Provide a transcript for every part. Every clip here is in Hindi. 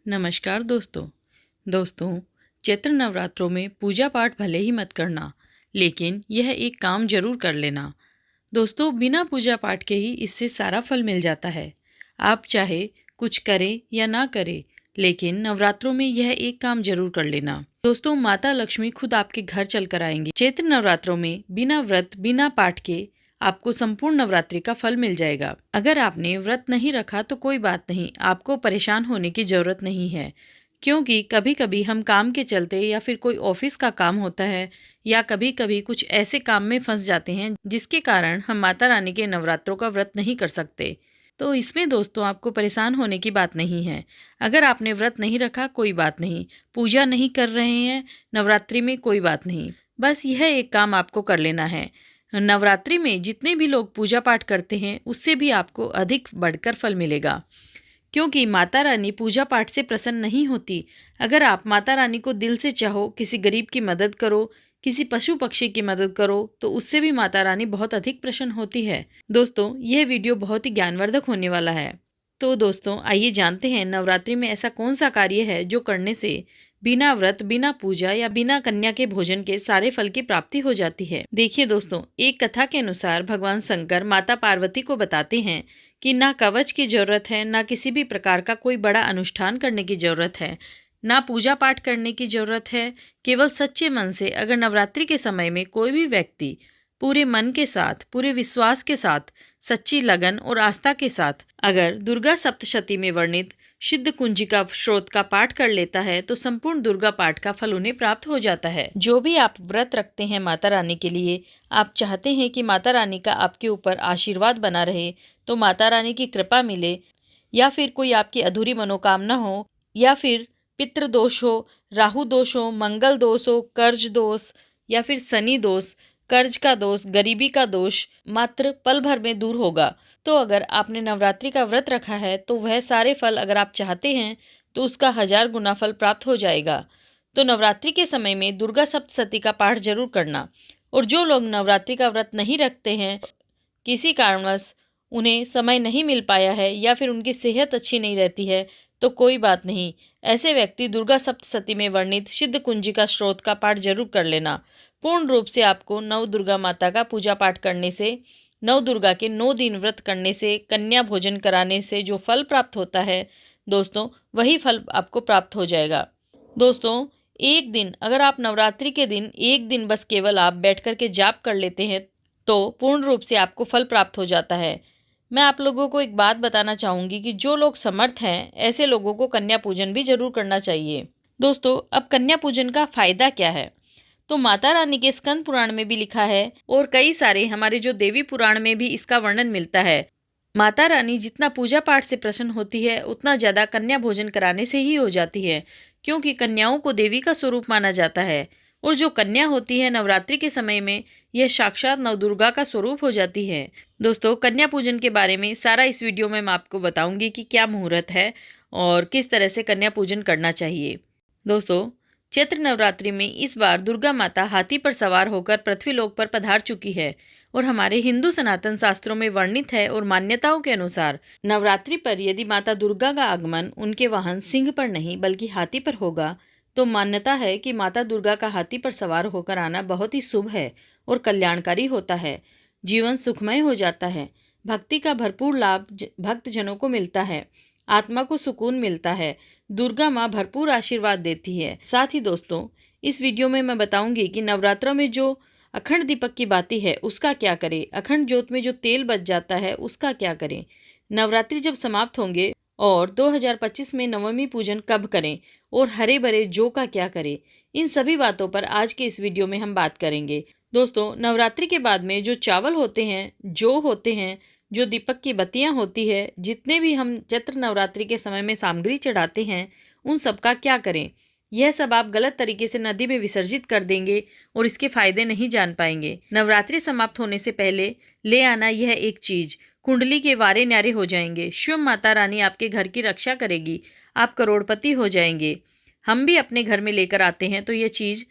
नमस्कार दोस्तों चैत्र नवरात्रों में पूजा पाठ भले ही मत करना, लेकिन यह एक काम जरूर कर लेना। दोस्तों, बिना पूजा पाठ के ही इससे सारा फल मिल जाता है। आप चाहे कुछ करें या ना करें, लेकिन नवरात्रों में यह एक काम जरूर कर लेना। दोस्तों, माता लक्ष्मी खुद आपके घर चल कर आएंगी। चैत्र नवरात्रों में बिना व्रत बिना पाठ के आपको संपूर्ण नवरात्रि का फल मिल जाएगा। अगर आपने व्रत नहीं रखा तो कोई बात नहीं, आपको परेशान होने की जरूरत नहीं है, क्योंकि कभी कभी हम काम के चलते या फिर कोई ऑफिस का काम होता है या कभी कभी कुछ ऐसे काम में फंस जाते हैं जिसके कारण हम माता रानी के नवरात्रों का व्रत नहीं कर सकते। तो इसमें दोस्तों आपको परेशान होने की बात नहीं है। अगर आपने व्रत नहीं रखा कोई बात नहीं, पूजा नहीं कर रहे हैं नवरात्रि में कोई बात नहीं, बस यह एक काम आपको कर लेना है। नवरात्रि में जितने भी लोग पूजा पाठ करते हैं उससे भी आपको अधिक बढ़कर फल मिलेगा, क्योंकि माता रानी पूजा पाठ से प्रसन्न नहीं होती। अगर आप माता रानी को दिल से चाहो, किसी गरीब की मदद करो, किसी पशु पक्षी की मदद करो, तो उससे भी माता रानी बहुत अधिक प्रसन्न होती है। दोस्तों, यह वीडियो बहुत ही ज्ञानवर्धक होने वाला है। तो दोस्तों, आइए जानते हैं नवरात्रि में ऐसा कौन सा कार्य है जो करने से बिना व्रत बिना पूजा या बिना कन्या के भोजन के सारे फल की प्राप्ति हो जाती है। देखिए दोस्तों, एक कथा के अनुसार भगवान शंकर माता पार्वती को बताते हैं कि ना कवच की जरूरत है, ना किसी भी प्रकार का कोई बड़ा अनुष्ठान करने की जरूरत है, ना पूजा पाठ करने की जरूरत है। केवल सच्चे मन से अगर नवरात्रि के समय में कोई भी व्यक्ति पूरे मन के साथ, पूरे विश्वास के साथ, सच्ची लगन और आस्था के साथ अगर दुर्गा सप्तशती में वर्णित सिद्ध कुंजिका स्रोत का पाठ कर लेता है तो संपूर्ण दुर्गा पाठ का फल उन्हें प्राप्त हो जाता है। जो भी आप व्रत रखते हैं माता रानी के लिए, आप चाहते हैं कि माता रानी का आपके ऊपर आशीर्वाद बना रहे, तो माता रानी की कृपा मिले, या फिर कोई आपकी अधूरी मनोकामना हो, या फिर पितृ दोष हो, राहु दोष हो, मंगल दोष हो, कर्ज दोष या फिर शनि दोष, कर्ज का दोष, गरीबी का दोष मात्र पल भर में दूर होगा। तो अगर आपने नवरात्रि का व्रत रखा है तो वह सारे फल अगर आप चाहते हैं तो उसका 1000 गुना फल प्राप्त हो जाएगा। तो नवरात्रि के समय में दुर्गा सप्तशती का पाठ जरूर करना। और जो लोग नवरात्रि का व्रत नहीं रखते हैं, किसी कारणवश उन्हें समय नहीं मिल पाया है या फिर उनकी सेहत अच्छी नहीं रहती है, तो कोई बात नहीं, ऐसे व्यक्ति दुर्गा सप्तशती में वर्णित सिद्ध कुंजिका स्रोत का पाठ जरूर कर लेना। पूर्ण रूप से आपको नव दुर्गा माता का पूजा पाठ करने से, नव दुर्गा के 9 दिन व्रत करने से, कन्या भोजन कराने से जो फल प्राप्त होता है दोस्तों, वही फल आपको प्राप्त हो जाएगा। दोस्तों, एक दिन अगर आप नवरात्रि के दिन एक दिन बस केवल आप बैठ कर के जाप कर लेते हैं तो पूर्ण रूप से आपको फल प्राप्त हो जाता है। मैं आप लोगों को एक बात बताना चाहूँगी कि जो लोग समर्थ हैं ऐसे लोगों को कन्या पूजन भी जरूर करना चाहिए। दोस्तों, अब कन्या पूजन का फायदा क्या है, तो माता रानी के स्कंद पुराण में भी लिखा है और कई सारे हमारे जो देवी पुराण में भी इसका वर्णन मिलता है। माता रानी जितना पूजा पाठ से प्रसन्न होती है उतना ज़्यादा कन्या भोजन कराने से ही हो जाती है, क्योंकि कन्याओं को देवी का स्वरूप माना जाता है। और जो कन्या होती है नवरात्रि के समय में, यह साक्षात नवदुर्गा का स्वरूप हो जाती है। दोस्तों, कन्या पूजन के बारे में सारा इस वीडियो में मैं आपको बताऊंगी कि क्या मुहूर्त है और किस तरह से कन्या पूजन करना चाहिए। दोस्तों, चैत्र नवरात्रि में इस बार दुर्गा माता हाथी पर सवार होकर पृथ्वीलोक पर पधार चुकी है और हमारे हिंदू सनातन शास्त्रों में वर्णित है और मान्यताओं के अनुसार नवरात्रि पर यदि माता दुर्गा का आगमन उनके वाहन सिंह पर नहीं बल्कि हाथी पर होगा, तो मान्यता है कि माता दुर्गा का हाथी पर सवार होकर आना बहुत ही शुभ है और कल्याणकारी होता है। जीवन सुखमय हो जाता है, भक्ति का भरपूर लाभ भक्तजनों को मिलता है, आत्मा को सुकून मिलता है, दुर्गा माँ भरपूर आशीर्वाद देती है। साथ ही दोस्तों, इस वीडियो में मैं बताऊंगी कि नवरात्रों में जो अखंड दीपक की बाती है उसका क्या करें, अखंड ज्योत में जो तेल बच जाता है उसका क्या करें, नवरात्रि जब समाप्त होंगे और 2025 में नवमी पूजन कब करें और हरे भरे जौ का क्या करें, इन सभी बातों पर आज के इस वीडियो में हम बात करेंगे। दोस्तों, नवरात्रि के बाद में जो चावल होते हैं, जौ होते हैं, जो दीपक की बत्तियां होती है, जितने भी हम चैत्र नवरात्रि के समय में सामग्री चढ़ाते हैं, उन सब का क्या करें। यह सब आप गलत तरीके से नदी में विसर्जित कर देंगे और इसके फायदे नहीं जान पाएंगे। नवरात्रि समाप्त होने से पहले ले आना यह एक चीज, कुंडली के वारे न्यारे हो जाएंगे। शिव माता रानी आपके घर की रक्षा करेगी, आप करोड़पति हो जाएंगे। हम भी अपने घर में लेकर आते हैं, तो यह चीज़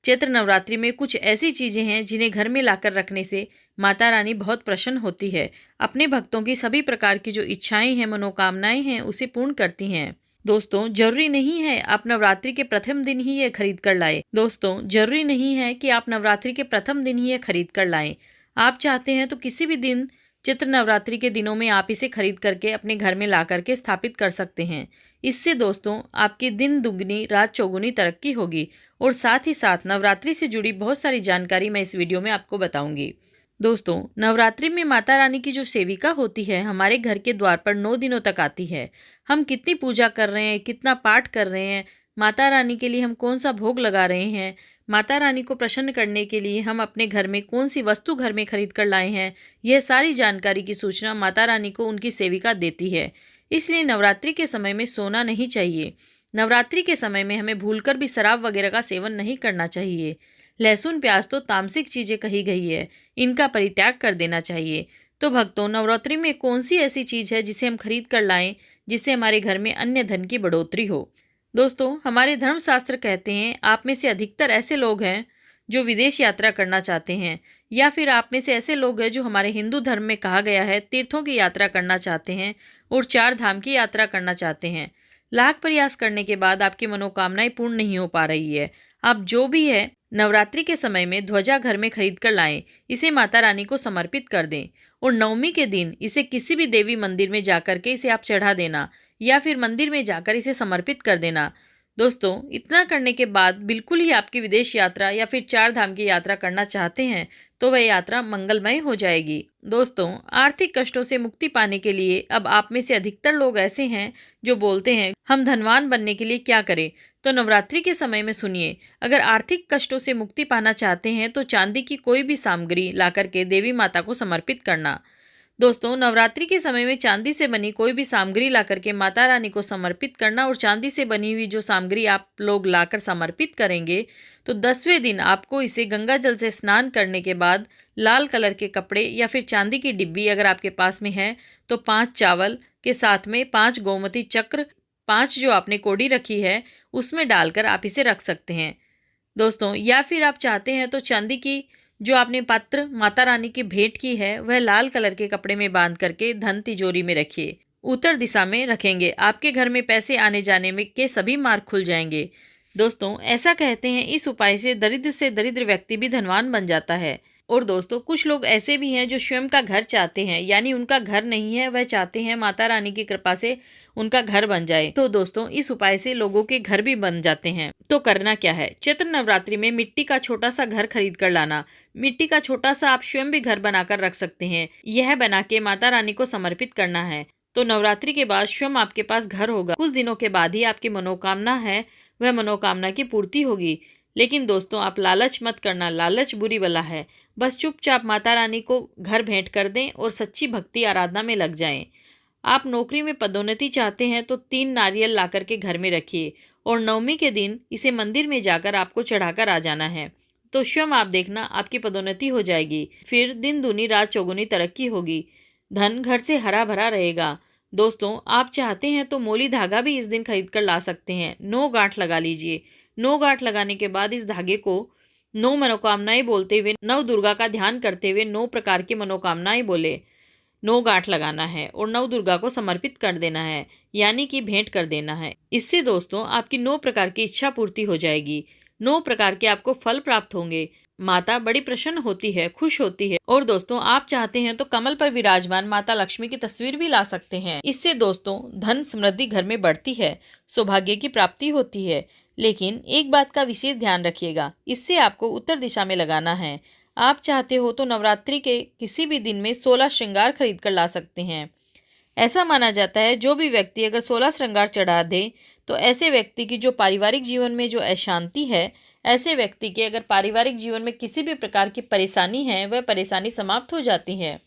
चैत्र नवरात्रि में कुछ ऐसी चीज़ें हैं जिन्हें घर में लाकर रखने से माता रानी बहुत प्रसन्न होती है, अपने भक्तों की सभी प्रकार की जो इच्छाएं हैं, मनोकामनाएं हैं, उसे पूर्ण करती हैं। दोस्तों जरूरी नहीं है आप नवरात्रि के प्रथम दिन ही ये खरीद कर लाएं। दोस्तों जरूरी नहीं है कि आप नवरात्रि के प्रथम दिन ही ये खरीद कर लाएं। आप चाहते हैं तो किसी भी दिन चित्र नवरात्रि के दिनों में आप इसे खरीद करके अपने घर में ला करके स्थापित कर सकते हैं। इससे दोस्तों आपकी दिन दुगनी रात चौगुनी तरक्की होगी और साथ ही साथ नवरात्रि से जुड़ी बहुत सारी जानकारी मैं इस वीडियो में आपको बताऊंगी। दोस्तों नवरात्रि में माता रानी की जो सेविका होती है हमारे घर के द्वार पर 9 दिनों तक आती है। हम कितनी पूजा कर रहे हैं, कितना पाठ कर रहे हैं, माता रानी के लिए हम कौन सा भोग लगा रहे हैं, माता रानी को प्रसन्न करने के लिए हम अपने घर में कौन सी वस्तु घर में खरीद कर लाए हैं, यह सारी जानकारी की सूचना माता रानी को उनकी सेविका देती है। इसलिए नवरात्रि के समय में सोना नहीं चाहिए। नवरात्रि के समय में हमें भूलकर भी शराब वगैरह का सेवन नहीं करना चाहिए। लहसुन प्याज तो तामसिक चीज़ें कही गई है, इनका परित्याग कर देना चाहिए। तो भक्तों नवरात्रि में कौन सी ऐसी चीज़ है जिसे हम खरीद कर लाएं जिससे हमारे घर में अन्य धन की बढ़ोतरी हो। दोस्तों हमारे धर्मशास्त्र कहते हैं आप में से अधिकतर ऐसे लोग हैं जो विदेश यात्रा करना चाहते हैं, या फिर आप में से ऐसे लोग हैं जो हमारे हिंदू धर्म में कहा गया है तीर्थों की यात्रा करना चाहते हैं और 4 धाम की यात्रा करना चाहते हैं। लाख प्रयास करने के बाद आपकी मनोकामनाएं पूर्ण नहीं हो पा रही है। आप जो भी है नवरात्रि के समय में ध्वजा घर में खरीद कर लाएं, इसे माता रानी को समर्पित कर दें और नवमी के दिन इसे किसी भी देवी मंदिर में जाकर के इसे आप चढ़ा देना या फिर मंदिर में जाकर इसे समर्पित कर देना। दोस्तों इतना करने के बाद बिल्कुल ही आपकी विदेश यात्रा या फिर 4 धाम की यात्रा करना चाहते हैं तो वह यात्रा मंगलमय हो जाएगी। दोस्तों आर्थिक कष्टों से मुक्ति पाने के लिए अब आप में से अधिकतर लोग ऐसे हैं जो बोलते हैं हम धनवान बनने के लिए क्या करें। तो नवरात्रि के समय में सुनिए, अगर आर्थिक कष्टों से मुक्ति पाना चाहते हैं तो चांदी की कोई भी सामग्री लाकर के देवी माता को समर्पित करना। दोस्तों नवरात्रि के समय में चांदी से बनी कोई भी सामग्री लाकर के माता रानी को समर्पित करना और चांदी से बनी हुई जो सामग्री आप लोग लाकर समर्पित करेंगे तो 10वें दिन आपको इसे गंगा जल से स्नान करने के बाद लाल कलर के कपड़े या फिर चांदी की डिब्बी अगर आपके पास में है तो 5 चावल के साथ में 5 गोमती चक्र, 5 जो आपने कोड़ी रखी है उसमें डालकर आप इसे रख सकते हैं। दोस्तों या फिर आप चाहते हैं तो चांदी की जो आपने पात्र माता रानी की भेंट की है वह लाल कलर के कपड़े में बांध करके धन तिजोरी में रखिए। उत्तर दिशा में रखेंगे, आपके घर में पैसे आने जाने में के सभी मार्ग खुल जाएंगे। दोस्तों ऐसा कहते हैं इस उपाय से दरिद्र व्यक्ति भी धनवान बन जाता है। और दोस्तों कुछ लोग ऐसे भी हैं जो स्वयं का घर चाहते हैं, यानी उनका घर नहीं है, वह चाहते हैं माता रानी की कृपा से उनका घर बन जाए। तो दोस्तों इस उपाय से लोगों के घर भी बन जाते हैं। तो करना क्या है, चैत्र नवरात्रि में मिट्टी का छोटा सा घर खरीद कर लाना। मिट्टी का छोटा सा आप स्वयं भी घर बनाकर रख सकते हैं। यह बना के माता रानी को समर्पित करना है। तो नवरात्रि के बाद स्वयं आपके पास घर होगा। कुछ दिनों के बाद ही आपकी मनोकामना है वह मनोकामना की पूर्ति होगी। लेकिन दोस्तों आप लालच मत करना, लालच बुरी बला है। बस चुपचाप माता रानी को घर भेंट कर दें और सच्ची भक्ति आराधना में लग जाएं। आप नौकरी में पदोन्नति चाहते हैं तो 3 नारियल ला करके घर में रखिए और नवमी के दिन इसे मंदिर में जाकर आपको चढ़ाकर आ जाना है। तो स्वयं आप देखना आपकी पदोन्नति हो जाएगी। फिर दिन दूनी रात चौगुनी तरक्की होगी, धन घर से हरा भरा रहेगा। दोस्तों आप चाहते हैं तो मोली धागा भी इस दिन खरीद कर ला सकते हैं। 9 गांठ लगा लीजिए। 9 गांठ लगाने के बाद इस धागे को 9 मनोकामनाएं बोलते हुए, 9 दुर्गा का ध्यान करते हुए 9 प्रकार की मनोकामनाएं बोले 9 गांठ लगाना है और 9 दुर्गा को समर्पित कर देना है, यानी कि भेंट कर देना है। इससे दोस्तों आपकी 9 प्रकार की इच्छा पूर्ति हो जाएगी। 9 प्रकार के आपको फल प्राप्त होंगे। माता बड़ी प्रसन्न होती है, खुश होती है। और दोस्तों आप चाहते हैं तो कमल पर विराजमान माता लक्ष्मी की तस्वीर भी ला सकते हैं। इससे दोस्तों धन समृद्धि घर में बढ़ती है, सौभाग्य की प्राप्ति होती है। लेकिन एक बात का विशेष ध्यान रखिएगा, इससे आपको उत्तर दिशा में लगाना है। आप चाहते हो तो नवरात्रि के किसी भी दिन में 16 श्रृंगार खरीद कर ला सकते हैं। ऐसा माना जाता है जो भी व्यक्ति अगर 16 श्रृंगार चढ़ा दे तो ऐसे व्यक्ति की जो पारिवारिक जीवन में जो अशांति है, ऐसे व्यक्ति के अगर पारिवारिक जीवन में किसी भी प्रकार की परेशानी है वह परेशानी समाप्त हो जाती है।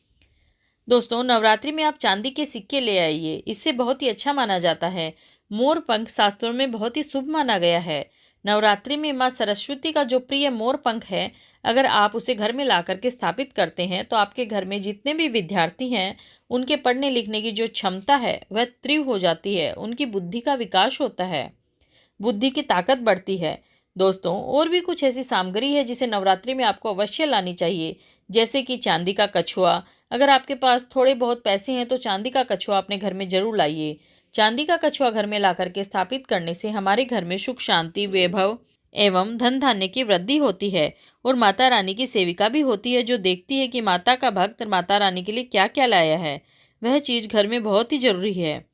दोस्तों नवरात्रि में आप चांदी के सिक्के ले आइए, इससे बहुत ही अच्छा माना जाता है। मोर पंख शास्त्रों में बहुत ही शुभ माना गया है। नवरात्रि में माँ सरस्वती का जो प्रिय मोर पंख है, अगर आप उसे घर में ला करके स्थापित करते हैं तो आपके घर में जितने भी विद्यार्थी हैं उनके पढ़ने लिखने की जो क्षमता है वह तीव्र हो जाती है, उनकी बुद्धि का विकास होता है, बुद्धि की ताकत बढ़ती है। दोस्तों और भी कुछ ऐसी सामग्री है जिसे नवरात्रि में आपको अवश्य लानी चाहिए, जैसे कि चांदी का कछुआ। अगर आपके पास थोड़े बहुत पैसे हैं तो चांदी का कछुआ अपने घर में जरूर लाइए। चांदी का कछुआ घर में ला करके स्थापित करने से हमारे घर में सुख शांति वैभव एवं धन धान्य की वृद्धि होती है और माता रानी की सेविका भी होती है, जो देखती है कि माता का भक्त माता रानी के लिए क्या क्या लाया है। वह चीज़ घर में बहुत ही जरूरी है।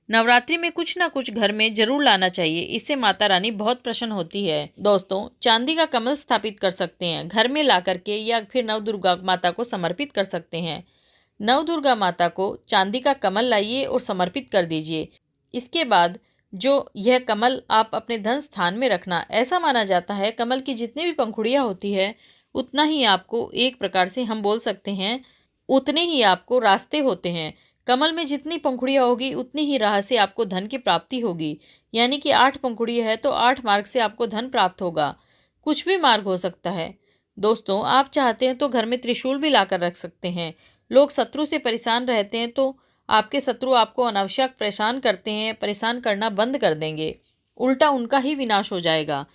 नवरात्रि में कुछ ना कुछ घर में जरूर लाना चाहिए, इससे माता रानी बहुत प्रसन्न होती है। दोस्तों, चांदी का कमल स्थापित कर सकते हैं घर में ला करके, या फिर नव दुर्गा माता को समर्पित कर सकते हैं। नव दुर्गा माता को चांदी का कमल लाइए और समर्पित कर दीजिए। इसके बाद जो यह कमल आप अपने धन स्थान में रखना। ऐसा माना जाता है कमल की जितनी भी पंखुड़ियाँ होती है उतना ही आपको, एक प्रकार से हम बोल सकते हैं, उतने ही आपको रास्ते होते हैं। कमल में जितनी पंखुड़ियाँ होगी उतनी ही राह से आपको धन की प्राप्ति होगी। यानी कि 8 पंखुड़ियाँ है तो 8 मार्ग से आपको धन प्राप्त होगा। कुछ भी मार्ग हो सकता है। दोस्तों, आप चाहते हैं तो घर में त्रिशूल भी लाकर रख सकते हैं। लोग शत्रु से परेशान रहते हैं तो आपके शत्रु आपको अनावश्यक परेशान करते हैं, परेशान करना बंद कर देंगे, उल्टा उनका ही विनाश हो जाएगा।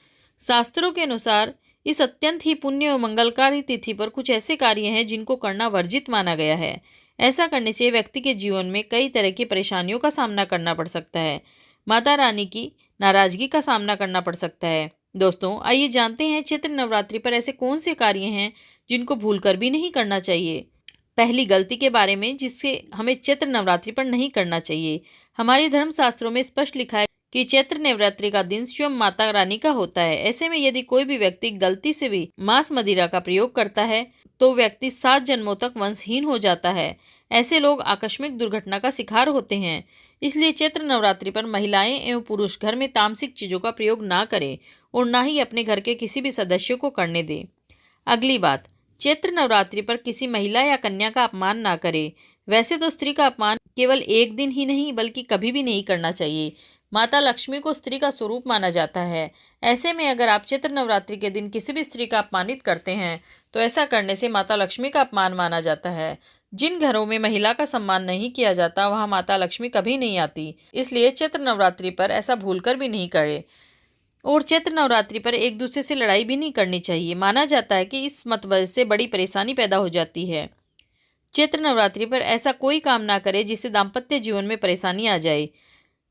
शास्त्रों के अनुसार इस अत्यंत ही पुण्य और मंगलकारी तिथि पर कुछ ऐसे कार्य हैं जिनको करना वर्जित माना गया है। ऐसा करने से व्यक्ति के जीवन में कई तरह की परेशानियों का सामना करना पड़ सकता है। माता रानी की नाराजगी का सामना करना पड़ सकता है। दोस्तों, आइए जानते हैं चैत्र नवरात्रि पर ऐसे कौन से कार्य हैं जिनको भूलकर भी नहीं करना चाहिए। पहली गलती के बारे में जिससे हमें चैत्र नवरात्रि पर नहीं करना चाहिए। हमारे धर्मशास्त्रों में स्पष्ट लिखा है कि चैत्र नवरात्रि का दिन स्वयं माता रानी का होता है। ऐसे में यदि कोई भी व्यक्ति गलती से भी मांस मदिरा का प्रयोग करता है तो व्यक्ति 7 जन्मों तक वंशहीन हो जाता है। ऐसे लोग आकस्मिक दुर्घटना का शिकार होते हैं। इसलिए चैत्र नवरात्रि पर महिलाएं एवं पुरुष घर में तामसिक चीजों का प्रयोग ना करें और ना ही अपने घर के किसी भी सदस्य को करने दें। अगली बात, चैत्र नवरात्रि पर किसी महिला या कन्या का अपमान ना करें। वैसे तो स्त्री का अपमान केवल एक दिन ही नहीं बल्कि कभी भी नहीं करना चाहिए। माता लक्ष्मी को स्त्री का स्वरूप माना जाता है। ऐसे में अगर आप चैत्र नवरात्रि के दिन किसी भी स्त्री का अपमानित करते हैं तो ऐसा करने से माता लक्ष्मी का अपमान माना जाता है। जिन घरों में महिला का सम्मान नहीं किया जाता वहाँ माता लक्ष्मी कभी नहीं आती। इसलिए चैत्र नवरात्रि पर ऐसा भूलकर भी नहीं करें। और चैत्र नवरात्रि पर एक दूसरे से लड़ाई भी नहीं करनी चाहिए। माना जाता है कि इस मतभेद से बड़ी परेशानी पैदा हो जाती है। चैत्र नवरात्रि पर ऐसा कोई काम ना करे जिससे दाम्पत्य जीवन में परेशानी आ जाए।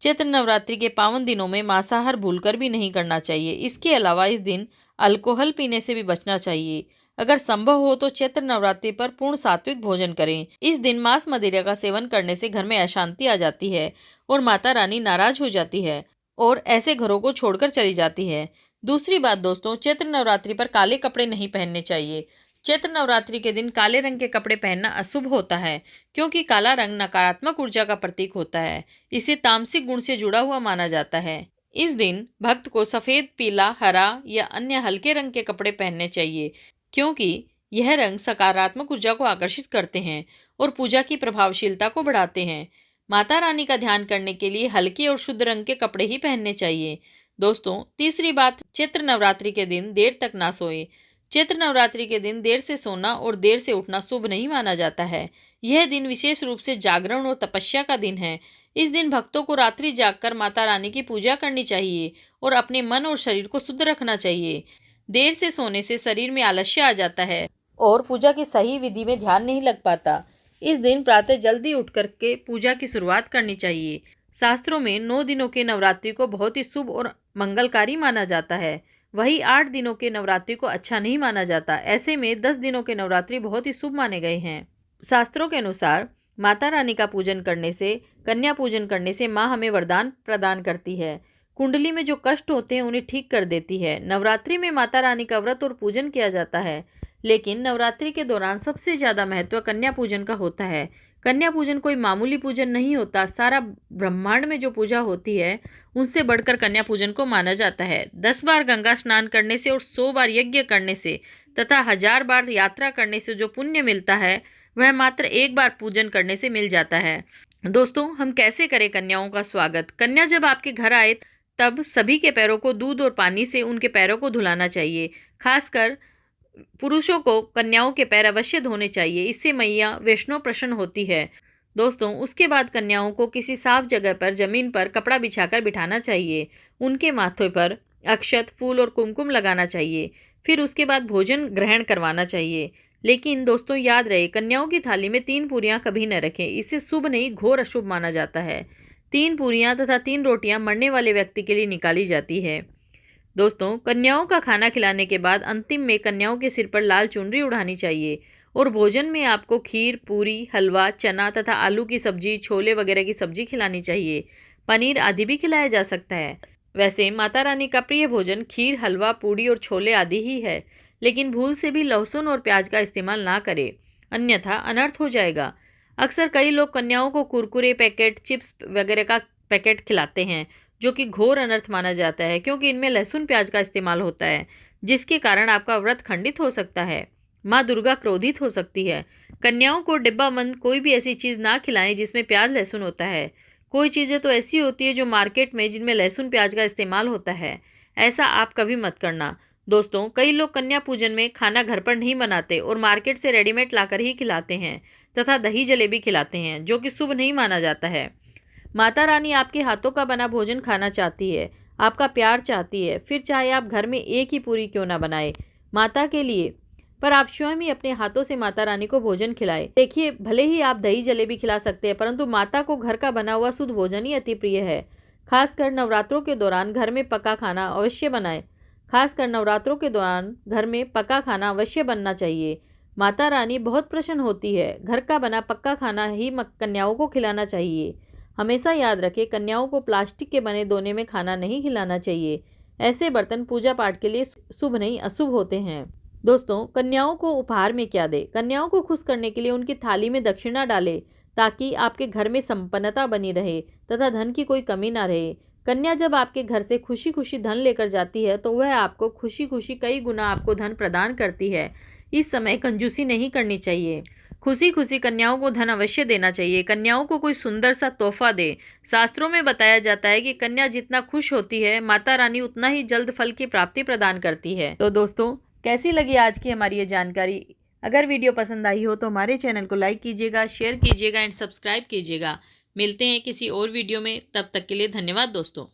चैत्र नवरात्रि के पावन दिनों में मांसाहार भूलकर भी नहीं करना चाहिए। इसके अलावा इस दिन अल्कोहल पीने से भी बचना चाहिए। अगर संभव हो तो चैत्र नवरात्रि पर पूर्ण सात्विक भोजन करें। इस दिन मांस मदिरा का सेवन करने से घर में अशांति आ जाती है और माता रानी नाराज हो जाती है और ऐसे घरों को छोड़कर चली जाती है। दूसरी बात दोस्तों, चैत्र नवरात्रि पर काले कपड़े नहीं पहनने चाहिए। चैत्र नवरात्रि के दिन काले रंग के कपड़े पहनना अशुभ होता है, क्योंकि काला रंग नकारात्मक ऊर्जा का प्रतीक होता है। इसे तामसिक गुण से जुड़ा हुआ माना जाता है। इस दिन भक्त को सफ़ेद, पीला, हरा या अन्य हल्के रंग के कपड़े पहनने चाहिए, क्योंकि यह रंग सकारात्मक ऊर्जा को आकर्षित करते हैं और पूजा की प्रभावशीलता को बढ़ाते हैं। माता रानी का ध्यान करने के लिए हल्के और शुद्ध रंग के कपड़े ही पहनने चाहिए। दोस्तों, तीसरी बात, चैत्र नवरात्रि के दिन देर तक ना सोए। चैत्र नवरात्रि के दिन देर से सोना और देर से उठना शुभ नहीं माना जाता है। यह दिन विशेष रूप से जागरण और तपस्या का दिन है। इस दिन भक्तों को रात्रि जागकर माता रानी की पूजा करनी चाहिए और अपने मन और शरीर को शुद्ध रखना चाहिए। देर से सोने से शरीर में आलस्य आ जाता है और पूजा की सही विधि में ध्यान नहीं लग पाता। इस दिन प्रातः जल्दी उठ करके पूजा की शुरुआत करनी चाहिए। शास्त्रों में 9 दिनों के नवरात्रि को बहुत ही शुभ और मंगलकारी माना जाता है। वही 8 दिनों के नवरात्रि को अच्छा नहीं माना जाता। ऐसे में 10 दिनों के नवरात्रि बहुत ही शुभ माने गए हैं। शास्त्रों के अनुसार माता रानी का पूजन करने से, कन्या पूजन करने से माँ हमें वरदान प्रदान करती है। कुंडली में जो कष्ट होते हैं उन्हें ठीक कर देती है। नवरात्रि में माता रानी का व्रत और पूजन किया जाता है, लेकिन नवरात्रि के दौरान सबसे ज़्यादा महत्व कन्या पूजन का होता है। कन्या पूजन कोई मामूली पूजन नहीं होता। सारा ब्रह्मांड में जो पूजा होती है उनसे बढ़कर कन्या पूजन को माना जाता है। 10 बार गंगा स्नान करने से और 100 बार यज्ञ करने से तथा 1000 बार यात्रा करने से जो पुण्य मिलता है वह मात्र एक बार पूजन करने से मिल जाता है। दोस्तों, हम कैसे करें कन्याओं का स्वागत? कन्या जब आपके घर आए तब सभी के पैरों को दूध और पानी से उनके पैरों को धुलाना चाहिए। खासकर पुरुषों को कन्याओं के पैर अवश्य धोने चाहिए। इससे मैया वैष्णो प्रसन्न होती है। दोस्तों, उसके बाद कन्याओं को किसी साफ जगह पर जमीन पर कपड़ा बिछाकर बिठाना चाहिए। उनके माथे पर अक्षत, फूल और कुमकुम लगाना चाहिए। फिर उसके बाद भोजन ग्रहण करवाना चाहिए। लेकिन दोस्तों, याद रहे, कन्याओं की थाली में 3 पूरियां कभी न रखें। इससे शुभ नहीं, घोर अशुभ माना जाता है। 3 पूरियां तथा 3 रोटियां मरने वाले व्यक्ति के लिए निकाली जाती है। दोस्तों, कन्याओं का खाना खिलाने के बाद अंतिम में कन्याओं के सिर पर लाल चुनरी उड़ानी चाहिए और भोजन में आपको खीर, पूरी, हलवा, चना तथा आलू की सब्जी, छोले वगैरह की सब्जी खिलानी चाहिए। पनीर आदि भी खिलाया जा सकता है। वैसे माता रानी का प्रिय भोजन खीर, हलवा, पूड़ी और छोले आदि ही है, लेकिन भूल से भी लहसुन और प्याज का इस्तेमाल ना करें, अन्यथा अनर्थ हो जाएगा। अक्सर कई लोग कन्याओं को कुरकुरे पैकेट, चिप्स वगैरह का पैकेट खिलाते हैं, जो कि घोर अनर्थ माना जाता है, क्योंकि इनमें लहसुन प्याज का इस्तेमाल होता है, जिसके कारण आपका व्रत खंडित हो सकता है। माँ दुर्गा क्रोधित हो सकती है। कन्याओं को डिब्बाबंद कोई भी ऐसी चीज़ ना खिलाएं जिसमें प्याज लहसुन होता है। कोई चीज़ें तो ऐसी होती है जो मार्केट में जिनमें लहसुन प्याज का इस्तेमाल होता है, ऐसा आप कभी मत करना। दोस्तों, कई लोग कन्या पूजन में खाना घर पर नहीं बनाते और मार्केट से रेडीमेड लाकर ही खिलाते हैं तथा दही जलेबी खिलाते हैं, जो कि शुभ नहीं माना जाता है। माता रानी आपके हाथों का बना भोजन खाना चाहती है, आपका प्यार चाहती है, फिर चाहे आप घर में एक ही पूरी क्यों ना बनाए माता के लिए, पर आप स्वयं ही अपने हाथों से माता रानी को भोजन खिलाए। देखिए, भले ही आप दही जलेबी खिला सकते हैं, परंतु माता को घर का बना हुआ शुद्ध भोजन ही अति प्रिय है। खासकर नवरात्रों के दौरान घर में पका खाना अवश्य बनाएं। खासकर नवरात्रों के दौरान घर में पका खाना अवश्य बनना चाहिए। माता रानी बहुत प्रसन्न होती है। घर का बना पक्का खाना ही कन्याओं को खिलाना चाहिए। हमेशा याद रखें, कन्याओं को प्लास्टिक के बने दोने में खाना नहीं खिलाना चाहिए। ऐसे बर्तन पूजा पाठ के लिए शुभ नहीं अशुभ होते हैं। दोस्तों, कन्याओं को उपहार में क्या दें? कन्याओं को खुश करने के लिए उनकी थाली में दक्षिणा डालें, ताकि आपके घर में संपन्नता बनी रहे तथा धन की कोई कमी ना रहे। कन्या जब आपके घर से खुशी खुशी धन लेकर जाती है, तो वह आपको खुशी खुशी कई गुना आपको धन प्रदान करती है। इस समय कंजूसी नहीं करनी चाहिए। खुशी खुशी कन्याओं को धन अवश्य देना चाहिए। कन्याओं को कोई सुंदर सा तोहफा दे। शास्त्रों में बताया जाता है कि कन्या जितना खुश होती है, माता रानी उतना ही जल्द फल की प्राप्ति प्रदान करती है। तो दोस्तों, कैसी लगी आज की हमारी ये जानकारी? अगर वीडियो पसंद आई हो तो हमारे चैनल को लाइक कीजिएगा, शेयर कीजिएगा एंड सब्सक्राइब कीजिएगा। मिलते हैं किसी और वीडियो में, तब तक के लिए धन्यवाद दोस्तों।